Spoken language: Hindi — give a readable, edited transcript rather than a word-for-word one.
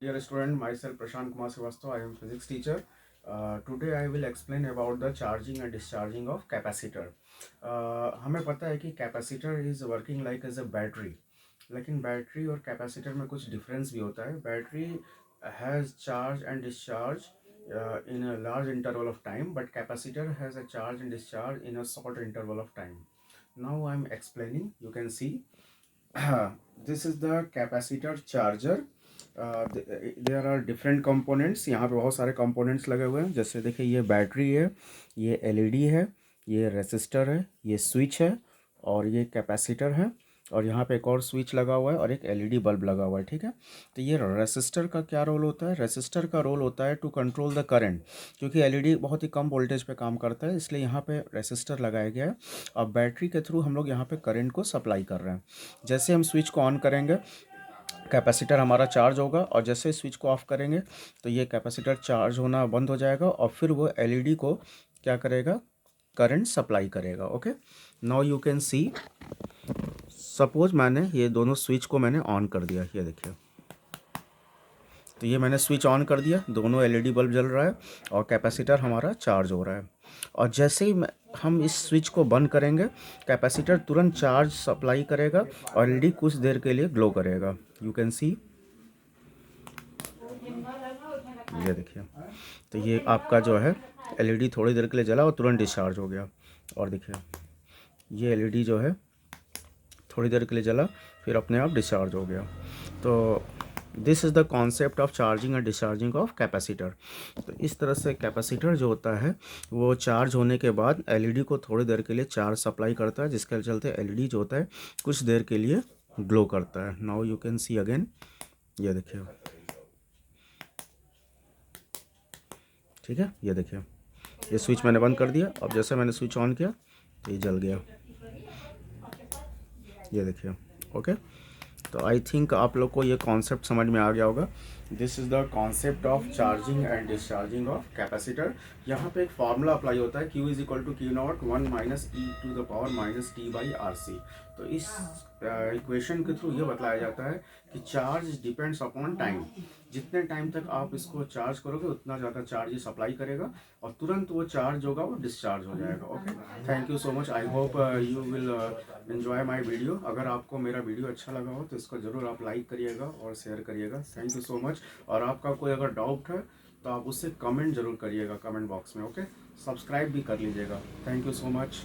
Dear student, myself Prashant Kumar Srivastava, I am physics teacher. Today I will explain about the charging and discharging of capacitor. हमें पता है कि capacitor is working like as a battery, लेकिन बैटरी और कैपेसिटर में कुछ डिफरेंस भी होता है. Battery has charge and discharge in a large interval of time, but capacitor has a charge and discharge in a short interval of time. Now I am explaining. You can see this is the capacitor charger. There are different components. यहाँ पे बहुत सारे कंपोनेंट्स लगे हुए हैं. जैसे देखिए, ये बैटरी है, ये एलईडी है, ये रेसिस्टर है, ये स्विच है और ये कैपेसिटर है. और यहाँ पे एक और स्विच लगा हुआ है और एक एलईडी बल्ब लगा हुआ है. ठीक है. तो ये रेसिस्टर का क्या रोल होता है? रेसिस्टर का रोल होता है टू कंट्रोल द करंट, क्योंकि एलईडी बहुत ही कम वोल्टेज पे काम करता है, इसलिए यहाँ पे रेसिस्टर लगाया गया है. अब बैटरी के थ्रू हम लोग यहाँ पे करंट को सप्लाई कर रहे हैं. जैसे हम स्विच को ऑन करेंगे, कैपेसिटर हमारा चार्ज होगा, और जैसे स्विच को ऑफ करेंगे तो ये कैपेसिटर चार्ज होना बंद हो जाएगा और फिर वो एलईडी को क्या करेगा? करंट सप्लाई करेगा. Okay. Now you can see, suppose मैंने ये दोनों स्विच को मैंने ऑन कर दिया. ये देखिए, तो ये मैंने स्विच ऑन कर दिया, दोनों एलईडी बल्ब जल रहा है और कैपेसिटर हमारा चार्ज हो रहा है. और जैसे ही हम इस स्विच को बंद करेंगे, कैपेसिटर तुरंत चार्ज सप्लाई करेगा और एलईडी कुछ देर के लिए ग्लो करेगा. यू कैन सी, ये देखिए, तो ये आपका जो है एलईडी थोड़ी देर के लिए जला और तुरंत डिस्चार्ज हो गया. और देखिए, ये एलईडी जो है थोड़ी देर के लिए जला, फिर अपने आप डिस्चार्ज हो गया. तो this is the concept of charging and discharging of capacitor. तो इस तरह से कैपेसिटर जो होता है वो चार्ज होने के बाद एलईडी को थोड़ी देर के लिए चार्ज सप्लाई करता है, जिसके चलते एलईडी जो होता है कुछ देर के लिए ग्लो करता है. Now you can see again, ये देखिए, ठीक है. ये देखिए, ये स्विच मैंने बंद कर दिया. अब जैसे मैंने स्विच ऑन किया तो ये जल गया. ये देखिए. ओके. तो आई थिंक आप लोग को ये कॉन्सेप्ट समझ में आ गया होगा. This is the concept of charging and discharging of capacitor. यहाँ पे एक फार्मूला अप्लाई होता है, Q is equal to Q0 1 minus e to the power minus t by R C. तो इस इक्वेशन के थ्रू ये बताया जाता है कि चार्ज डिपेंड्स अपॉन टाइम. जितने टाइम तक आप इसको चार्ज करोगे उतना ज़्यादा चार्ज ये सप्लाई करेगा और तुरंत वो चार्ज होगा, वो डिस्चार्ज हो जाएगा. Okay. Thank you so much. I hope you will enjoy my video. अगर आपको मेरा वीडियो अच्छा लगा हो तो इसको ज़रूर आप लाइक करिएगा और शेयर करिएगा. Thank you so much. और आपका कोई अगर डाउट है तो आप उससे कमेंट ज़रूर करिएगा कमेंट बॉक्स में. ओके. सब्सक्राइब भी कर लीजिएगा. Thank you so much.